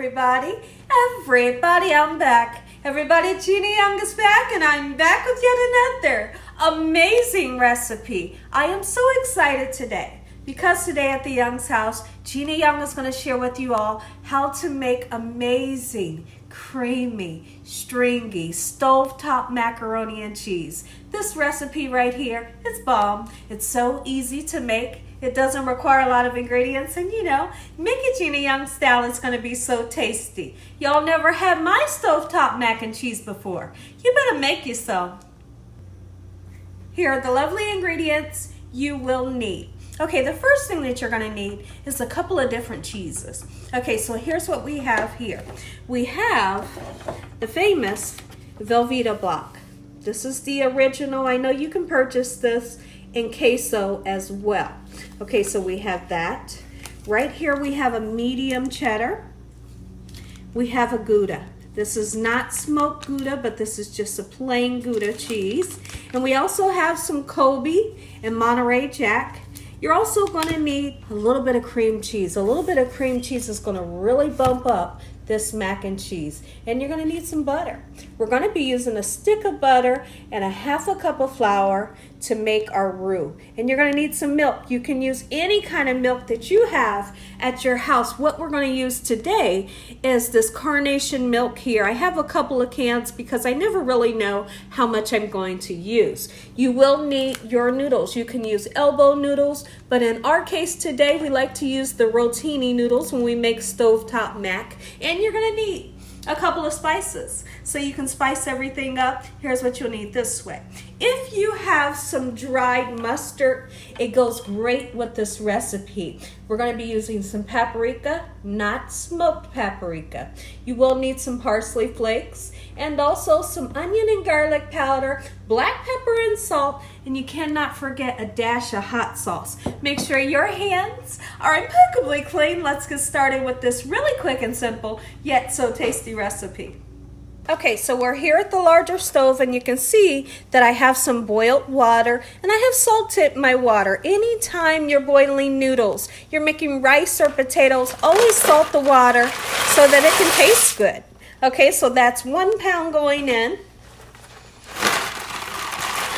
everybody. I'm back. Everybody, Gina Young is back, and I'm back with yet another amazing recipe. I am so excited today because today at the Young's house, Gina Young is going to share with you all how to make amazing, creamy, stringy, stovetop macaroni and cheese. This recipe right here is bomb. It's so easy to make. It doesn't require a lot of ingredients, and make it Gina Young style. It's going to be so tasty. Y'all never had my stovetop mac and cheese before. You better make you some. Here are the lovely ingredients you will need. Okay, the first thing that you're going to need is a couple of different cheeses. Okay, so here's what we have here. We have the famous Velveeta block. This is the original. I know you can purchase this in queso as well. Okay, so we have that. Right here we have a medium cheddar. We have a Gouda. This is not smoked Gouda, but this is just a plain Gouda cheese. And we also have some Kobe and Monterey Jack. You're also going to need a little bit of cream cheese. A little bit of cream cheese is going to really bump up this mac and cheese. And you're going to need some butter. We're going to be using a stick of butter and a half a cup of flour to make our roux. And you're going to need some milk. You can use any kind of milk that you have at your house. What we're going to use today is this carnation milk here. I have a couple of cans because I never really know how much I'm going to use. You will need your noodles. You can use elbow noodles, but in our case today, we like to use the rotini noodles when we make stovetop mac. And you're going to need a couple of spices so you can spice everything up. Here's what you'll need this way. If you have some dried mustard, it goes great with this recipe. We're going to be using some paprika, not smoked paprika. You will need some parsley flakes and also some onion and garlic powder, black pepper and salt, and you cannot forget a dash of hot sauce. Make sure your hands are impeccably clean. Let's get started with this really quick and simple, yet so tasty recipe. Okay, so we're here at the larger stove, and you can see that I have some boiled water, and I have salted my water. Anytime you're boiling noodles, you're making rice or potatoes, always salt the water so that it can taste good. Okay, so that's 1 pound going in.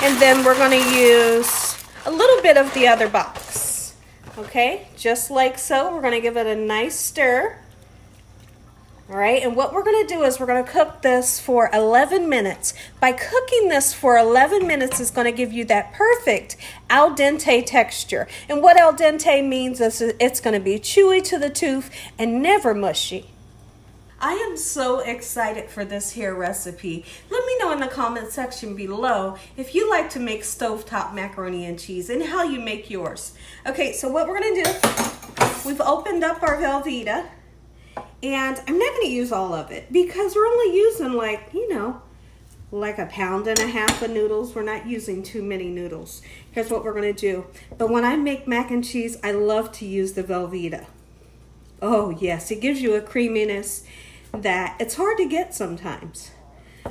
And then we're going to use a little bit of the other box. Okay, just like so. We're going to give it a nice stir. All right, and what we're going to do is we're going to cook this for 11 minutes. By cooking this for 11 minutes is going to give you that perfect al dente texture. And what al dente means is it's going to be chewy to the tooth and never mushy. I am so excited for this here recipe. Let me know in the comment section below if you like to make stovetop macaroni and cheese and how you make yours. Okay, so what we're going to do, we've opened up our Velveeta. And I'm not going to use all of it because we're only using like 1.5 pounds of noodles. We're not using too many noodles. Here's what we're going to do. But when I make mac and cheese, I love to use the Velveeta. Oh yes, it gives you a creaminess that it's hard to get sometimes.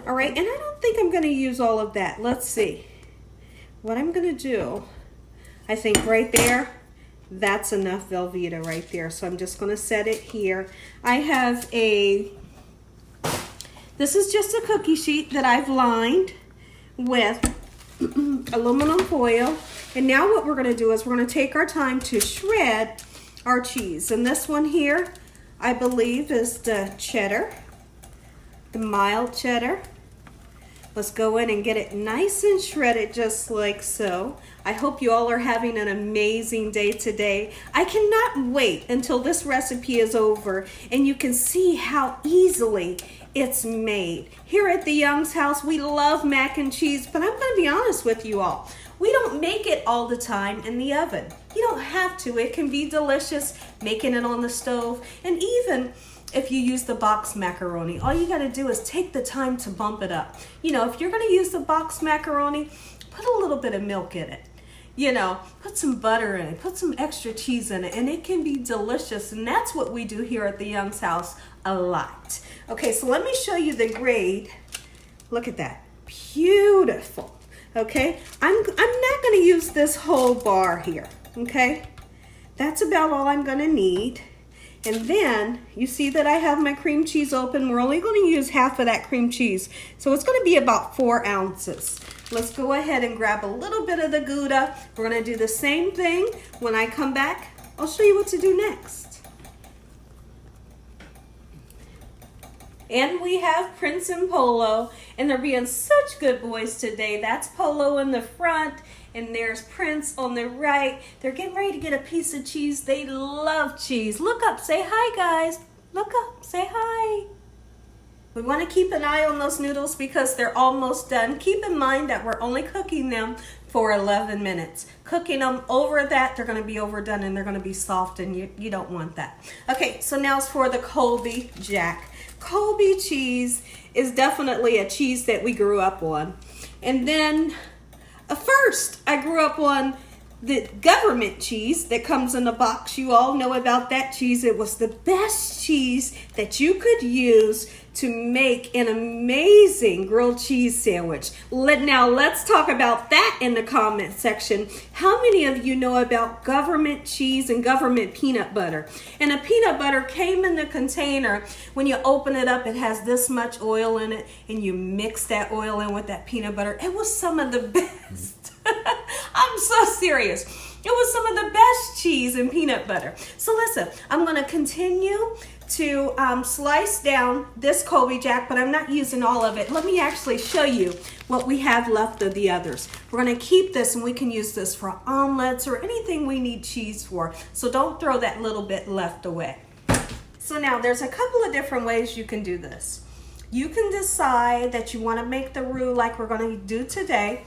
All right, and I don't think I'm going to use all of that. Let's see. What I'm going to do, I think right there, that's enough Velveeta right there. So I'm just going to set it here. I have this is just a cookie sheet that I've lined with aluminum foil. And now what we're going to do is we're going to take our time to shred our cheese. And this one here, I believe, is the cheddar, the mild cheddar. Let's go in and get it nice and shredded just like so. I hope you all are having an amazing day today. I cannot wait until this recipe is over and you can see how easily it's made. Here at the Young's house, we love mac and cheese, but I'm going to be honest with you all. We don't make it all the time in the oven. You don't have to. It can be delicious making it on the stove. And even if you use the box macaroni, all you got to do is take the time to bump it up. If you're going to use the box macaroni, put a little bit of milk in it. Put some butter in it, put some extra cheese in it, and it can be delicious. And that's what we do here at the Young's house a lot. Okay, so let me show you the grade. Look at that. Beautiful. Okay, I'm not going to use this whole bar here. Okay, that's about all I'm going to need. And then you see that I have my cream cheese open. We're only going to use half of that cream cheese. So it's going to be about 4 ounces. Let's go ahead and grab a little bit of the Gouda. We're going to do the same thing. When I come back, I'll show you what to do next. And we have Prince and Polo, and they're being such good boys today. That's Polo in the front, and there's Prince on the right. They're getting ready to get a piece of cheese. They love cheese. Look up, say hi, guys. Look up, say hi. We want to keep an eye on those noodles because they're almost done. Keep in mind that we're only cooking them for 11 minutes. Cooking them over that, they're going to be overdone and they're going to be soft, and you don't want that. Okay, so now it's for the Colby Jack. Colby cheese is definitely a cheese that we grew up on. And then first, I grew up on the government cheese that comes in a box. You all know about that cheese. It was the best cheese that you could use to make an amazing grilled cheese sandwich. Now let's talk about that in the comment section. How many of you know about government cheese and government peanut butter? And a peanut butter came in the container. When you open it up, it has this much oil in it, and you mix that oil in with that peanut butter. It was some of the best. I'm so serious. It was some of the best cheese and peanut butter. So listen, I'm going to continue to slice down this Colby Jack, but I'm not using all of it. Let me actually show you what we have left of the others. We're going to keep this, and we can use this for omelets or anything we need cheese for. So don't throw that little bit left away. So now there's a couple of different ways you can do this. You can decide that you want to make the roux like we're going to do today,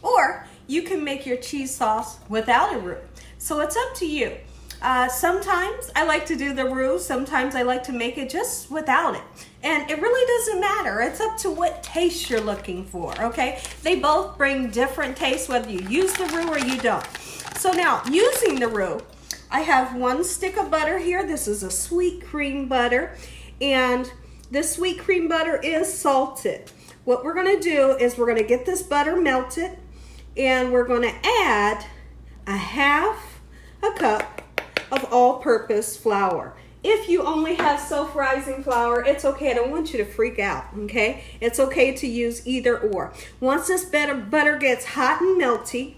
or you can make your cheese sauce without a roux. So it's up to you. Sometimes I like to do the roux. Sometimes I like to make it just without it. And it really doesn't matter. It's up to what taste you're looking for, okay? They both bring different tastes whether you use the roux or you don't. So now, using the roux, I have 1 stick of butter here. This is a sweet cream butter. And this sweet cream butter is salted. What we're going to do is we're going to get this butter melted, and we're going to add a half a cup of all-purpose flour. If you only have self-rising flour, it's okay. I don't want you to freak out, okay? It's okay to use either or. Once this butter gets hot and melty,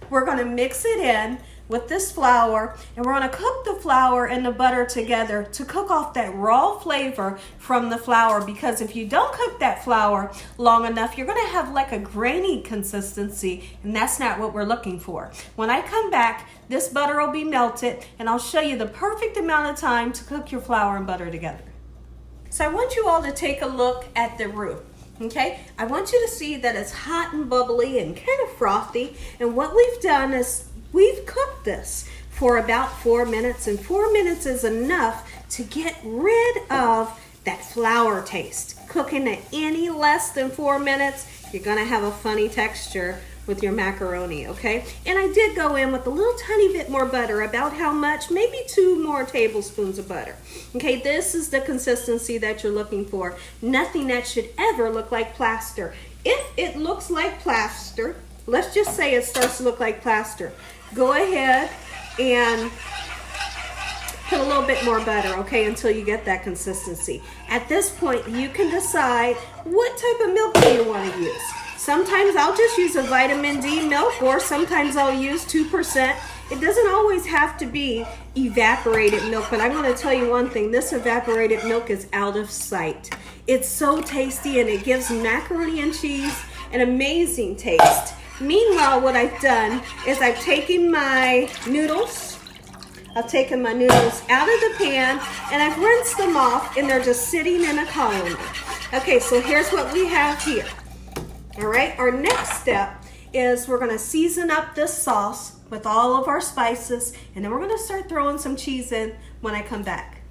we're going to mix it in with this flour, and we're going to cook the flour and the butter together to cook off that raw flavor from the flour, because if you don't cook that flour long enough, you're going to have like a grainy consistency, and that's not what we're looking for. When I come back, this butter will be melted, and I'll show you the perfect amount of time to cook your flour and butter together. So I want you all to take a look at the roux. Okay, I want you to see that it's hot and bubbly and kind of frothy, and what we've done is we've cooked this for about 4 minutes, and 4 minutes is enough to get rid of that flour taste. Cooking it any less than 4 minutes, you're gonna have a funny texture with your macaroni, okay? And I did go in with a little tiny bit more butter. About how much? Maybe 2 more tablespoons of butter. Okay, this is the consistency that you're looking for. Nothing that should ever look like plaster. If it looks like plaster, let's just say it starts to look like plaster, go ahead and put a little bit more butter, okay, until you get that consistency. At this point, you can decide what type of milk do you want to use. Sometimes I'll just use a vitamin D milk, or sometimes I'll use 2%. It doesn't always have to be evaporated milk, but I'm going to tell you one thing. This evaporated milk is out of sight. It's so tasty, and it gives macaroni and cheese an amazing taste. Meanwhile, what I've done is I've taken my noodles. I've taken my noodles out of the pan, and I've rinsed them off, and they're just sitting in a colander. Okay, so here's what we have here. All right, our next step is we're gonna season up this sauce with all of our spices, and then we're gonna start throwing some cheese in when I come back.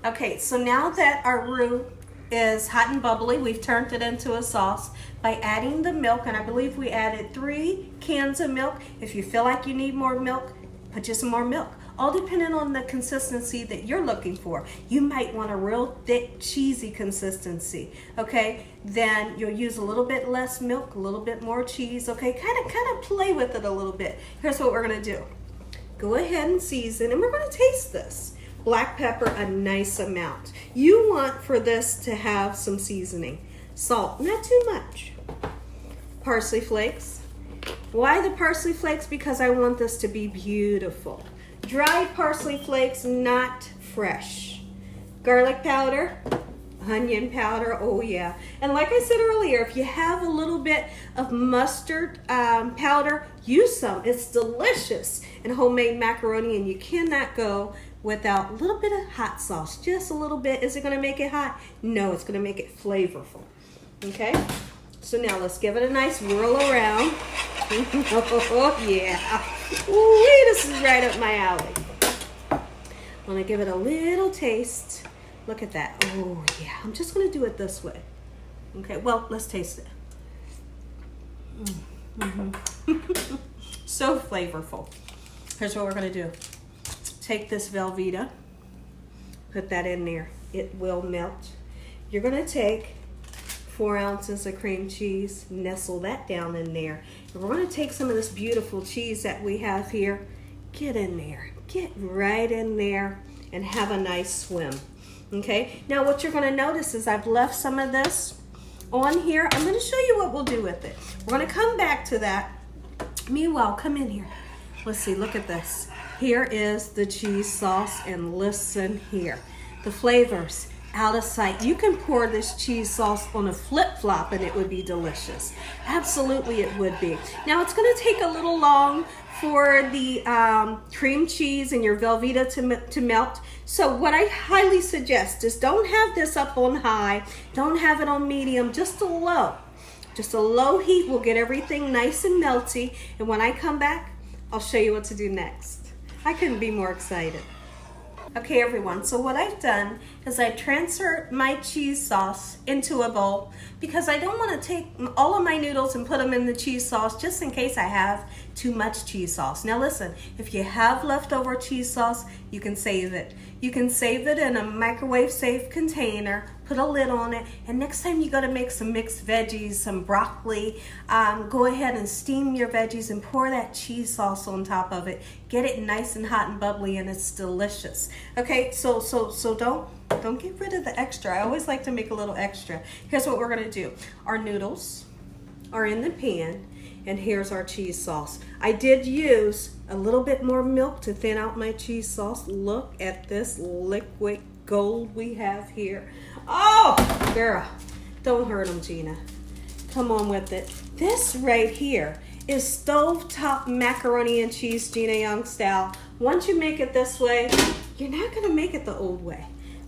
Okay, so now that our roux is hot and bubbly, we've turned it into a sauce by adding the milk, and I believe we added 3 cans of milk. If you feel like you need more milk, put just some more milk. All depending on the consistency that you're looking for. You might want a real thick, cheesy consistency, okay? Then you'll use a little bit less milk, a little bit more cheese, okay? Kind of play with it a little bit. Here's what we're gonna do. Go ahead and season, and we're gonna taste this. black pepper, a nice amount. You want for this to have some seasoning. Salt, not too much. Parsley flakes. Why the parsley flakes? Because I want this to be beautiful. Dried parsley flakes, not fresh. Garlic powder, onion powder, oh yeah. And like I said earlier, if you have a little bit of mustard powder, use some. It's delicious in homemade macaroni, and you cannot go without a little bit of hot sauce. Just a little bit. Is it going to make it hot? No, it's going to make it flavorful. Okay? So now let's give it a nice whirl around. Oh yeah. Ooh, this is right up my alley. I'm going to give it a little taste. Look at that. Oh yeah. I'm just going to do it this way. Okay, well, let's taste it. So flavorful. Here's what we're going to do. Take this Velveeta, put that in there. It will melt. You're going to take 4 ounces of cream cheese, nestle that down in there. And we're going to take some of this beautiful cheese that we have here. Get in there. Get right in there and have a nice swim. Okay, now what you're going to notice is I've left some of this on here. I'm going to show you what we'll do with it. We're going to come back to that. Meanwhile, come in here. Let's see, look at this. Here is the cheese sauce, and listen here. The flavors, out of sight. You can pour this cheese sauce on a flip-flop and it would be delicious. Absolutely it would be. Now it's going to take a little long for the cream cheese and your Velveeta to melt. So what I highly suggest is don't have this up on high. Don't have it on medium, just a low. Just a low heat will get everything nice and melty. And when I come back, I'll show you what to do next. I couldn't be more excited. Okay everyone, so what I've done is I transferred my cheese sauce into a bowl because I don't want to take all of my noodles and put them in the cheese sauce just in case I have too much cheese sauce. Now listen, if you have leftover cheese sauce, you can save it. You can save it in a microwave safe container, put a lid on it, and next time you go to make some mixed veggies, some broccoli, go ahead and steam your veggies and pour that cheese sauce on top of it. Get it nice and hot and bubbly, and it's delicious. Okay, so don't get rid of the extra. I always like to make a little extra. Here's what we're gonna do. Our noodles are in the pan, and here's our cheese sauce. I did use a little bit more milk to thin out my cheese sauce. Look at this liquid gold we have here. Oh, girl, don't hurt them, Gina. Come on with it. This right here is stovetop macaroni and cheese, Gina Young style. Once you make it this way, you're not gonna make it the old way.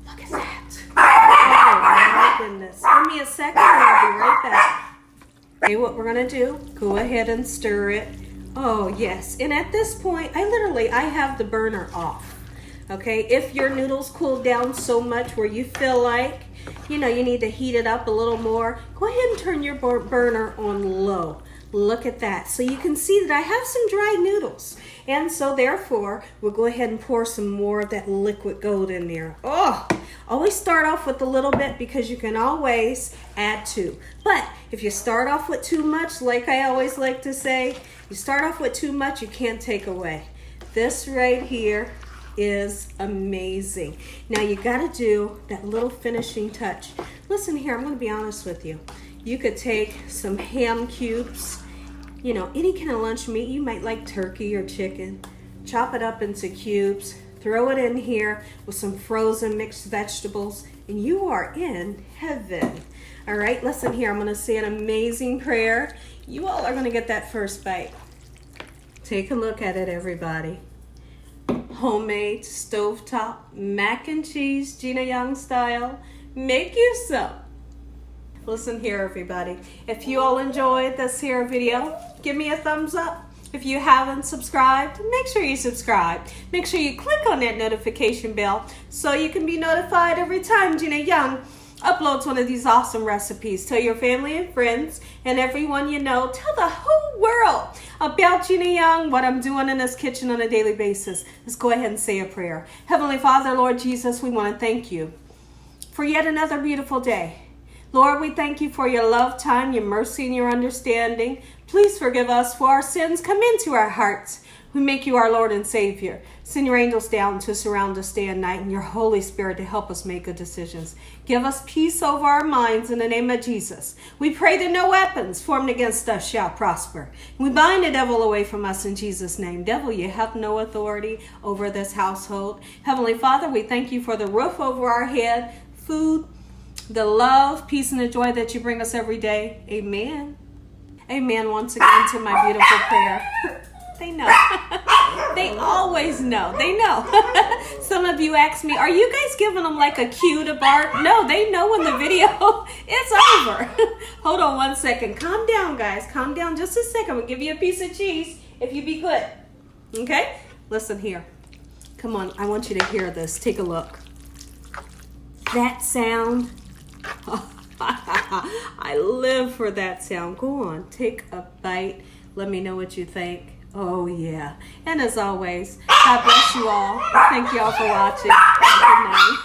Look at that. Oh my goodness. Give me a second and I'll be right back. Okay, what we're gonna do, go ahead and stir it. Oh yes, and at this point, I have the burner off. Okay, if your noodles cool down so much where you feel like, you need to heat it up a little more, go ahead and turn your burner on low. Look at that. So you can see that I have some dry noodles. And so therefore, we'll go ahead and pour some more of that liquid gold in there. Oh, always start off with a little bit because you can always add to. But if you start off with too much, like I always like to say, you start off with too much, you can't take away. This right here is amazing. Now you got to do that little finishing touch. Listen here, I'm going to be honest with you. You could take some ham cubes, any kind of lunch meat. You might like turkey or chicken. Chop it up into cubes. Throw it in here with some frozen mixed vegetables, and you are in heaven. All right, listen here. I'm going to say an amazing prayer. You all are going to get that first bite. Take a look at it, everybody. Homemade stovetop mac and cheese, Gina Young style. Make you some. Listen here, everybody. If you all enjoyed this here video, give me a thumbs up. If you haven't subscribed, make sure you subscribe. Make sure you click on that notification bell so you can be notified every time Gina Young uploads one of these awesome recipes. Tell your family and friends and everyone you know. Tell the whole world about Gina Young, what I'm doing in this kitchen on a daily basis. Let's go ahead and say a prayer. Heavenly Father, Lord Jesus, we want to thank you for yet another beautiful day. Lord, we thank you for your love, time, your mercy, and your understanding. Please forgive us for our sins. Come into our hearts. We make you our Lord and Savior. Send your angels down to surround us day and night, and your Holy Spirit to help us make good decisions. Give us peace over our minds in the name of Jesus. We pray that no weapons formed against us shall prosper. We bind the devil away from us in Jesus' name. Devil, you have no authority over this household. Heavenly Father, we thank you for the roof over our head, food, the love, peace, and the joy that you bring us every day. Amen. Amen once again to my beautiful prayer. They know. They always know. They know. Some of you ask me, are you guys giving them like a cue to bark? No, they know when the video is over. Hold on one second. Calm down, guys. Calm down just a second. We'll give you a piece of cheese if you be good. Okay? Listen here. Come on. I want you to hear this. Take a look. That sound. I live for that sound. Go on. Take a bite. Let me know what you think. Oh, yeah. And as always, God bless you all. Thank you all for watching. Good night.